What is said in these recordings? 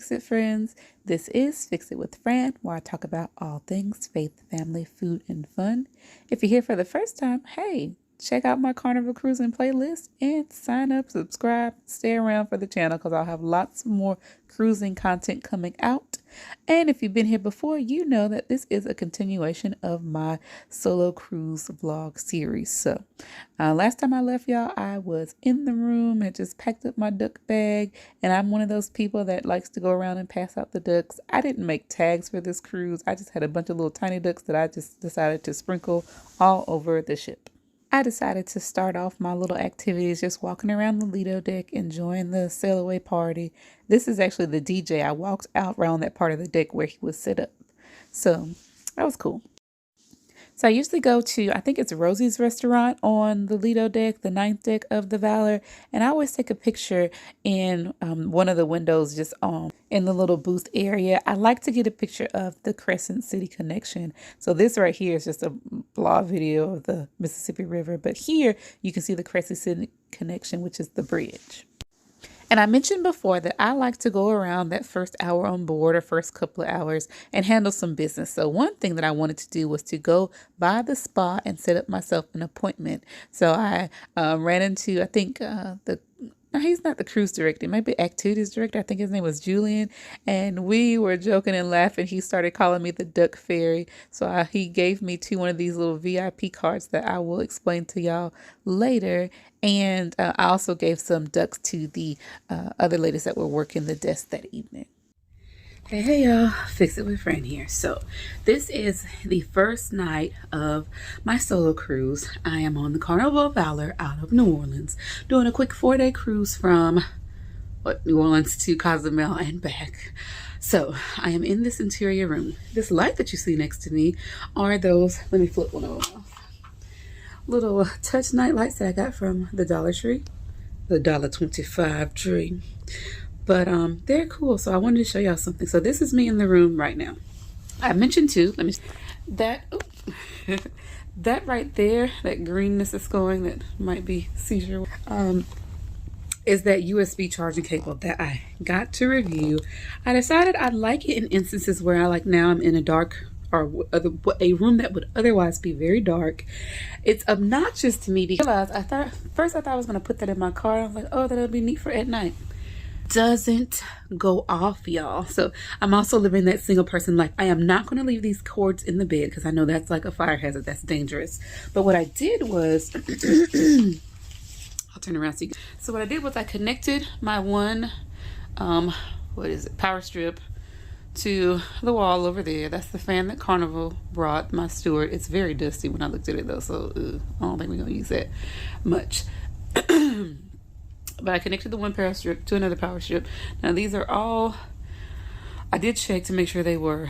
Fix It friends. This is Fix It with Fran, where I talk about all things faith, family, food, and fun. If you're here for the first time, hey, check out my Carnival Cruising playlist and sign up, subscribe, stay around for the channel because I'll have lots more cruising content coming out. And if you've been here before, you know that this is a continuation of my solo cruise vlog series. So last time I left y'all, I was in the room, had just packed up my duck bag, and I'm one of those people that likes to go around and pass out the ducks. I didn't make tags for this cruise. I just had a bunch of little tiny ducks that I just decided to sprinkle all over the ship. I decided to start off my little activities just walking around the Lido deck, enjoying the sail away party. This is actually the DJ. I walked out around that part of the deck where he was set up. So that was cool. So I usually go to, I think it's Rosie's restaurant on the Lido deck, the 9th deck of the Valor. And I always take a picture in one of the windows just in the little booth area. I like to get a picture of the Crescent City connection. So this right here is just a blog video of the Mississippi River. But here you can see the Crescent City connection, which is the bridge. And I mentioned before that I like to go around that first hour on board or first couple of hours and handle some business. So one thing that I wanted to do was to go by the spa and set up myself an appointment. So I ran into, I think he's not the cruise director, he might be activities director. I think his name was Julian. And we were joking and laughing. He started calling me the Duck Fairy. So he gave me one of these little VIP cards that I will explain to y'all later. And I also gave some ducks to the other ladies that were working the desk that evening. Hey y'all, Fix It with Fran here. So this is the first night of my solo cruise. I am on the Carnival Valor out of New Orleans, doing a quick 4-day cruise from New Orleans to Cozumel and back. So I am in this interior room. This light that you see next to me are those, let me flip one of them off, little touch night lights that I got from the Dollar Tree, the $1.25 tree. But they're cool, so I wanted to show y'all something. So this is me in the room right now. I mentioned too, that right there, that greenness is going, that might be seizure, is that USB charging cable that I got to review. I decided I'd like it in instances where now I'm in a dark or a room that would otherwise be very dark. It's obnoxious to me because first I thought I was going to put that in my car. I was like, oh, that'll be neat for at night. Doesn't go off, y'all. So I'm also living that single person life. I am not going to leave these cords in the bed because I know that's like a fire hazard. That's dangerous. But what I did was I'll turn around so what I did was I connected my one power strip to the wall over there. That's the fan that Carnival brought my steward. It's very dusty when I looked at it though, so I don't think we're gonna use that much. But I connected the one power strip to another power strip. Now these are all, I did check to make sure they were,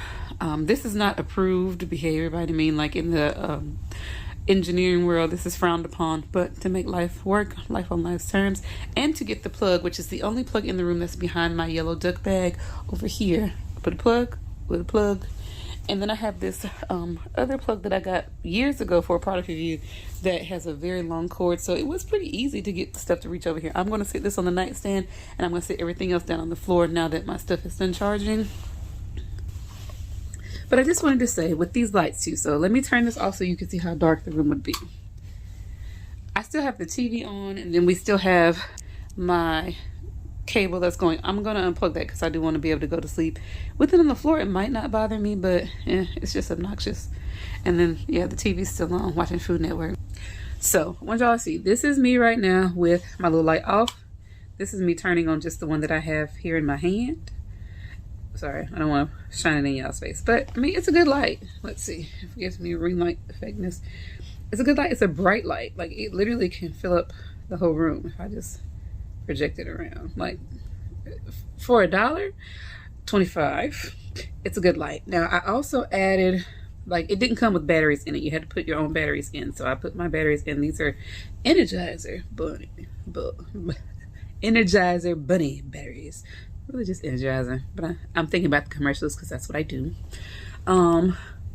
this is not approved behavior by any means, like in the engineering world, this is frowned upon, but to make life work, life on life's terms, and to get the plug, which is the only plug in the room that's behind my yellow duck bag over here. I put a plug with a plug. And then I have this other plug that I got years ago for a product review that has a very long cord. So it was pretty easy to get the stuff to reach over here. I'm going to sit this on the nightstand and I'm going to sit everything else down on the floor now that my stuff is done charging. But I just wanted to say with these lights too. So let me turn this off so you can see how dark the room would be. I still have the TV on, and then we still have my cable that's going. I'm going to unplug that because I do want to be able to go to sleep with it on the floor. It might not bother me, but it's just obnoxious. And then yeah, the TV's still on, watching Food Network. So I want y'all to see, this is me right now with my little light off. This is me turning on just the one that I have here in my hand. Sorry, I don't want to shine it in y'all's face, but I mean, it's a good light. Let's see if it gives me a ring light effectiveness. It's a good light. It's a bright light. Like it literally can fill up the whole room if I just project it around. Like for $1.25, it's a good light. Now I also added, like, it didn't come with batteries in it. You had to put your own batteries in. So I put my batteries in. These are Energizer Bunny batteries. Really just Energizer, but I'm thinking about the commercials because that's what I do.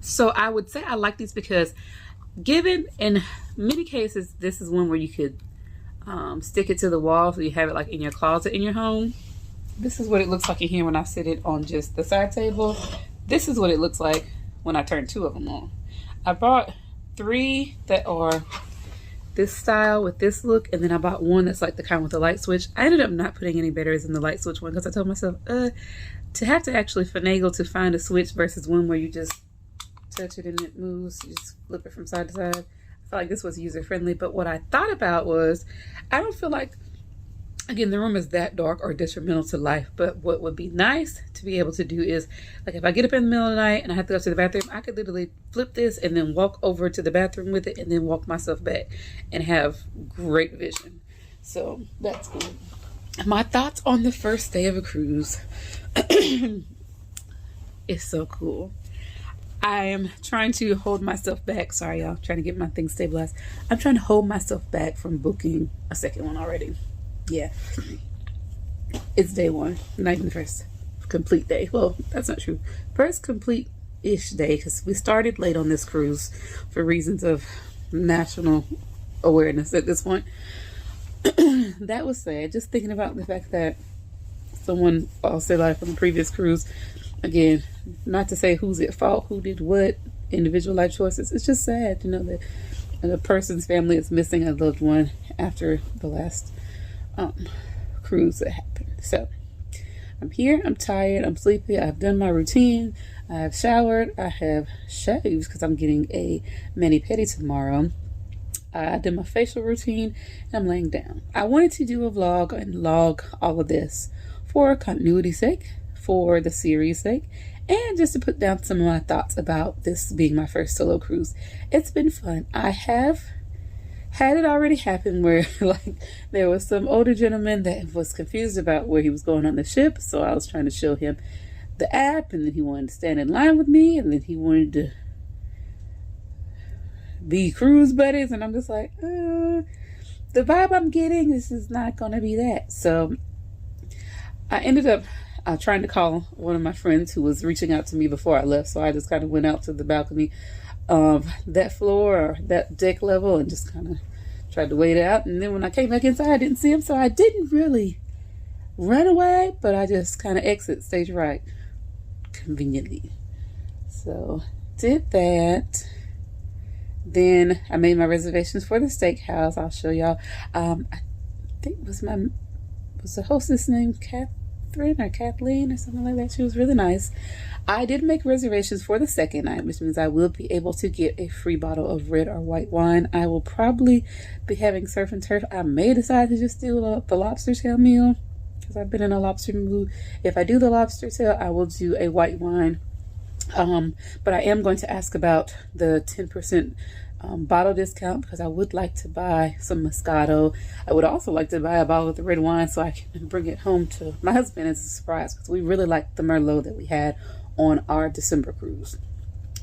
So I would say I like these because, given in many cases, this is one where you could stick it to the wall so you have it like in your closet in your home. This is what it looks like in here when I sit it on just the side table. This is what it looks like when I turn 2 of them on. I bought 3 that are this style with this look, and then I bought one that's like the kind with the light switch. I ended up not putting any batteries in the light switch one because I told myself, to have to actually finagle to find a switch versus one where you just touch it and it moves, you just flip it from side to side. I felt like this was user friendly, but what I thought about was, I don't feel like, again, the room is that dark or detrimental to life, but what would be nice to be able to do is, like, if I get up in the middle of the night and I have to go to the bathroom, I could literally flip this and then walk over to the bathroom with it and then walk myself back and have great vision. So that's good. My thoughts on the first day of a cruise. It's so cool. I am trying to hold myself back. Sorry, y'all. Trying to get my things stabilized. I'm trying to hold myself back from booking a second one already. Yeah. It's day 1, not even the first complete day. Well, that's not true. First complete-ish day, because we started late on this cruise for reasons of national awareness at this point. That was sad. Just thinking about the fact that someone lost their life on the previous cruise. Again, not to say who's at fault, who did what, individual life choices. It's just sad to know that a person's family is missing a loved one after the last cruise that happened. So I'm here, I'm tired, I'm sleepy, I've done my routine, I have showered, I have shaved because I'm getting a mani-pedi tomorrow. I did my facial routine and I'm laying down. I wanted to do a vlog and log all of this for continuity's sake, for the series' sake, and just to put down some of my thoughts about this being my first solo cruise. It's been fun. I have had it already happen where like there was some older gentleman that was confused about where he was going on the ship, so I was trying to show him the app, and then he wanted to stand in line with me, and then he wanted to be cruise buddies, and I'm just like, the vibe I'm getting, this is not gonna be that. So I ended up trying to call one of my friends who was reaching out to me before I left, so I just kind of went out to the balcony of that floor or that deck level and just kind of tried to wait it out. And then when I came back inside, I didn't see him, so I didn't really run away, but I just kind of exit stage right conveniently. So did that. Then I made my reservations for the steakhouse. I'll show y'all. I think was the hostess named Catherine or Kathleen or something like that. She was really nice. I did make reservations for the second night, which means I will be able to get a free bottle of red or white wine. I will probably be having surf and turf. I may decide to just do the lobster tail meal because I've been in a lobster mood. If I do the lobster tail, I will do a white wine. But I am going to ask about the 10% bottle discount because I would like to buy some Moscato. I would also like to buy a bottle of the red wine so I can bring it home to my husband as a surprise because we really liked the Merlot that we had on our December cruise.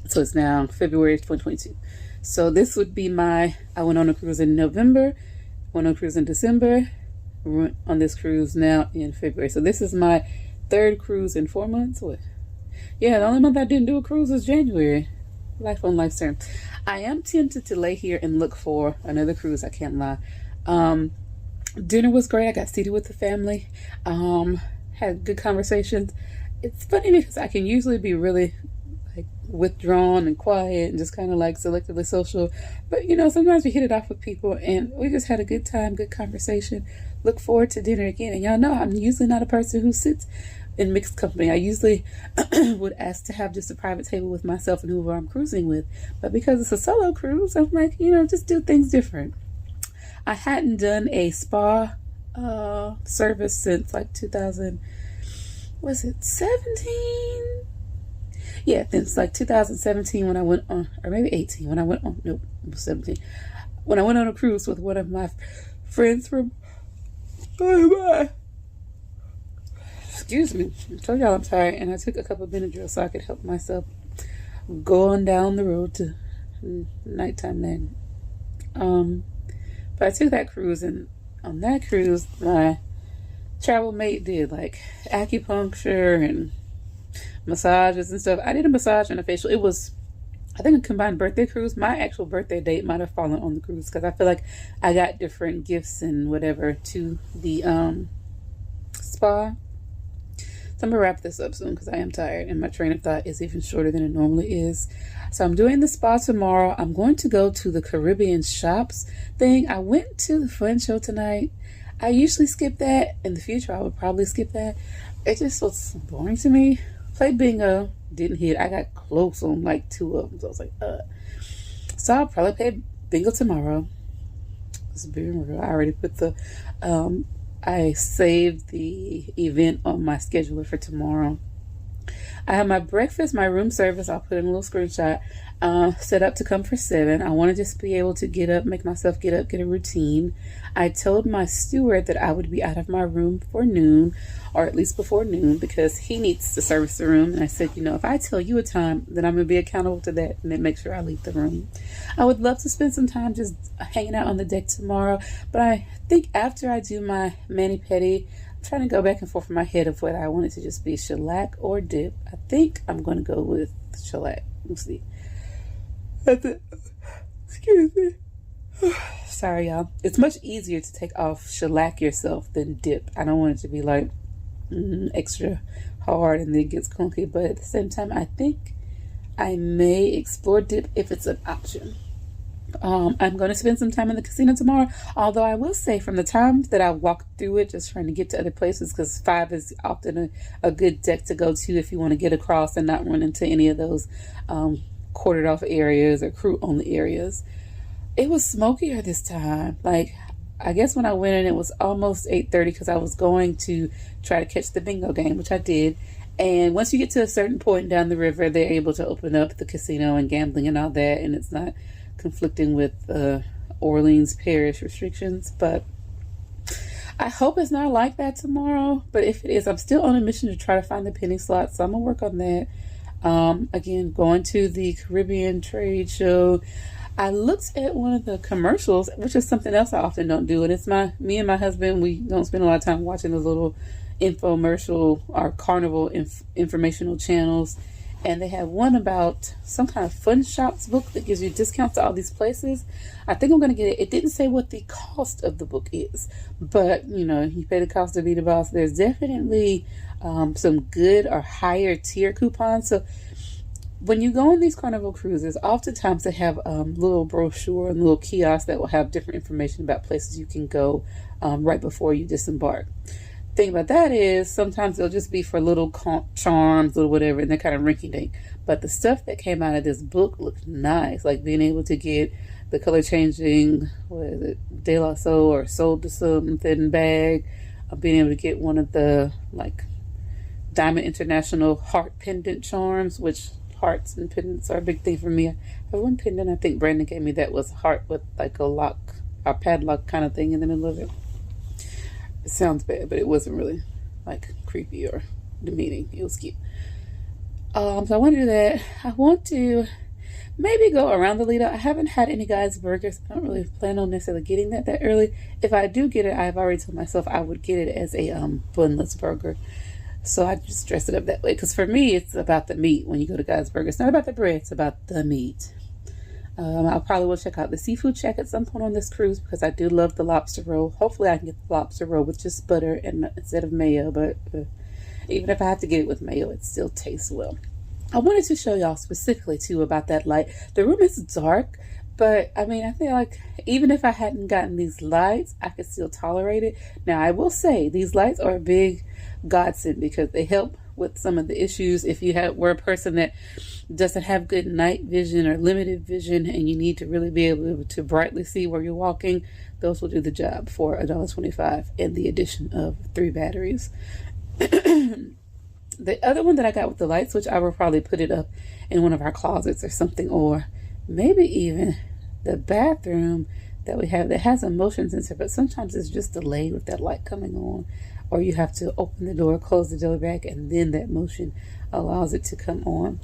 So it's now February 2022. So this would be I went on a cruise in November, went on a cruise in December, went on this cruise now in February. So this is my 3rd cruise in 4 months. What? Yeah, the only month I didn't do a cruise was January. Life on life's term. I am tempted to lay here and look for another cruise. I can't lie. Dinner was great. I got seated with the family. Had good conversations. It's funny because I can usually be really like withdrawn and quiet and just kind of like selectively social. But you know, sometimes we hit it off with people and we just had a good time, good conversation. Look forward to dinner again. And y'all know I'm usually not a person who sits in mixed company. I usually would ask to have just a private table with myself and whoever I'm cruising with. But because it's a solo cruise, I'm like, you know, just do things different. I hadn't done a spa service since like 2000, was it 17? Yeah, since like 2017 when I went on, or maybe 18 when I went on, nope, it was 17. When I went on a cruise with one of my friends from, excuse me, I told y'all I'm tired, and I took a couple of Benadryl so I could help myself going down the road to nighttime then. But I took that cruise, and on that cruise, my travel mate did like acupuncture and massages and stuff. I did a massage and a facial. It was, I think, a combined birthday cruise. My actual birthday date might have fallen on the cruise because I feel like I got different gifts and whatever to the spa So I'm gonna wrap this up soon because I am tired and my train of thought is even shorter than it normally is. So I'm doing the spa tomorrow. I'm going to go to the Caribbean shops thing. I went to the fun show tonight. I usually skip that. In the future, I would probably skip that. It just was boring to me. Played bingo, didn't hit. I got close on like 2 of them. So I was like, So I'll probably play bingo tomorrow. It's being real. I already put I saved the event on my scheduler for tomorrow. I have my breakfast, my room service, I'll put in a little screenshot, set up to come for 7. I want to just be able to get up, make myself get up, get a routine. I told my steward that I would be out of my room for noon, or at least before noon, because he needs to service the room. And I said, if I tell you a time, then I'm going to be accountable to that and then make sure I leave the room. I would love to spend some time just hanging out on the deck tomorrow, but I think after I do my mani-pedi, I'm trying to go back and forth in my head of whether I want it to just be shellac or dip. I think I'm going to go with shellac. We'll see. Excuse me. Sorry, y'all. It's much easier to take off shellac yourself than dip. I don't want it to be like extra hard and then it gets clunky. But at the same time, I think I may explore dip if it's an option. I'm going to spend some time in the casino tomorrow, although I will say from the time that I walked through it, just trying to get to other places, because 5 is often a good deck to go to if you want to get across and not run into any of those quartered off areas or crew only areas. It was smokier this time. Like, I guess when I went in, it was almost 8:30 because I was going to try to catch the bingo game, which I did. And once you get to a certain point down the river, they're able to open up the casino and gambling and all that, and it's not conflicting with Orleans Parish restrictions. But I hope it's not like that tomorrow. But if it is, I'm still on a mission to try to find the penny slots, so I'm gonna work on that. Again, going to the Caribbean trade show, I looked at one of the commercials, which is something else I often don't do, and it's me and my husband, we don't spend a lot of time watching those little infomercial or carnival informational channels. And they have one about some kind of fun shops book that gives you discounts to all these places. I think I'm going to get it. It didn't say what the cost of the book is, but you pay the cost to be the boss. There's definitely some good or higher tier coupons. So when you go on these Carnival cruises, oftentimes they have little brochure and little kiosks that will have different information about places you can go right before you disembark. Thing about that is sometimes they'll just be for little charms, little whatever, and they're kind of rinky-dink. But the stuff that came out of this book looked nice, like being able to get the color changing, what is it, De La Soul or Soul to something bag, being able to get one of the like Diamond International heart pendant charms, which hearts and pendants are a big thing for me. I have one pendant I think Brandon gave me that was heart with like a lock, a padlock kind of thing in the middle of it. It sounds bad, but it wasn't really like creepy or demeaning. It was cute. So I want to do that. I want to maybe go around the Lido. I haven't had any guys burgers. I don't really plan on necessarily getting that early. If I do get it, I've already told myself I would get it as a bunless burger. So I just dress it up that way. Because for me, it's about the meat when you go to Guys Burger. It's not about the bread. It's about the meat. I probably will check out the seafood shack at some point on this cruise because I do love the lobster roll. Hopefully I can get the lobster roll with just butter and instead of mayo, but even if I have to get it with mayo, it still tastes well. I wanted to show y'all specifically too about that light. The room is dark, but I mean, I feel like even if I hadn't gotten these lights, I could still tolerate it. Now, I will say these lights are a big godsend because they help with some of the issues. If you were a person that doesn't have good night vision or limited vision and you need to really be able to brightly see where you're walking, those will do the job for $1.25 and the addition of 3 batteries. The other one that I got with the light switch, I will probably put it up in one of our closets or something, or maybe even the bathroom that we have that has a motion sensor, but sometimes it's just delayed with that light coming on, or you have to open the door, close the door back, and then that motion allows it to come on.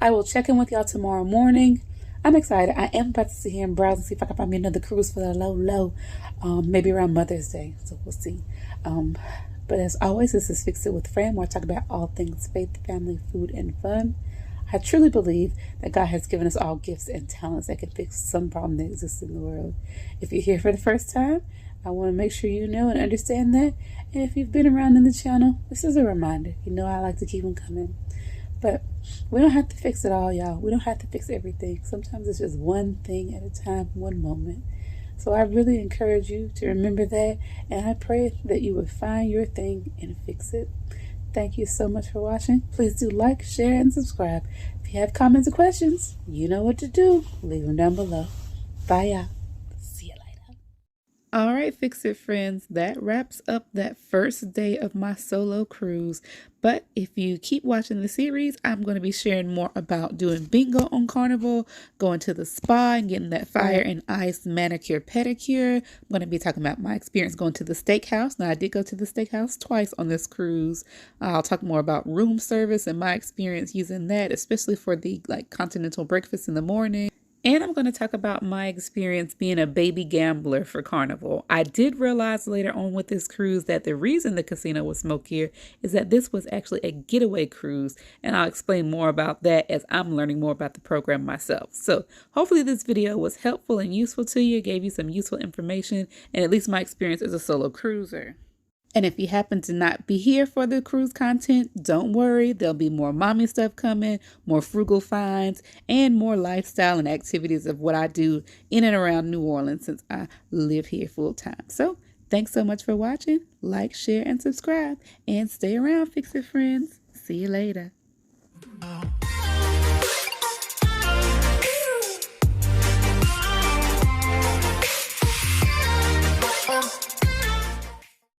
I will check in with y'all tomorrow morning. I'm excited. I am about to sit here and browse and see if I can find me another cruise for the low, maybe around Mother's Day, so we'll see. But as always, this is Fix It with Fran, where I talk about all things faith, family, food, and fun. I truly believe that God has given us all gifts and talents that can fix some problem that exists in the world. If you're here for the first time, I want to make sure you know and understand that. And if you've been around in the channel, this is a reminder. You know I like to keep them coming. But we don't have to fix it all, y'all. We don't have to fix everything. Sometimes it's just one thing at a time, one moment. So I really encourage you to remember that, and I pray that you would find your thing and fix it. Thank you so much for watching. Please do like, share, and subscribe. If you have comments or questions, you know what to do. Leave them down below. Bye, y'all. See you later. All right, Fix It friends, that wraps up that first day of my solo cruise. But if you keep watching the series, I'm going to be sharing more about doing bingo on Carnival, going to the spa and getting that fire and ice manicure pedicure. I'm going to be talking about my experience going to the steakhouse. Now, I did go to the steakhouse twice on this cruise. I'll talk more about room service and my experience using that, especially for the continental breakfast in the morning. And I'm going to talk about my experience being a baby gambler for Carnival. I did realize later on with this cruise that the reason the casino was smokier is that this was actually a getaway cruise. And I'll explain more about that as I'm learning more about the program myself. So hopefully this video was helpful and useful to you, gave you some useful information, and at least my experience as a solo cruiser. And if you happen to not be here for the cruise content, don't worry. There'll be more mommy stuff coming, more frugal finds, and more lifestyle and activities of what I do in and around New Orleans since I live here full time. So thanks so much for watching. Like, share, and subscribe. And stay around, Fix It friends. See you later.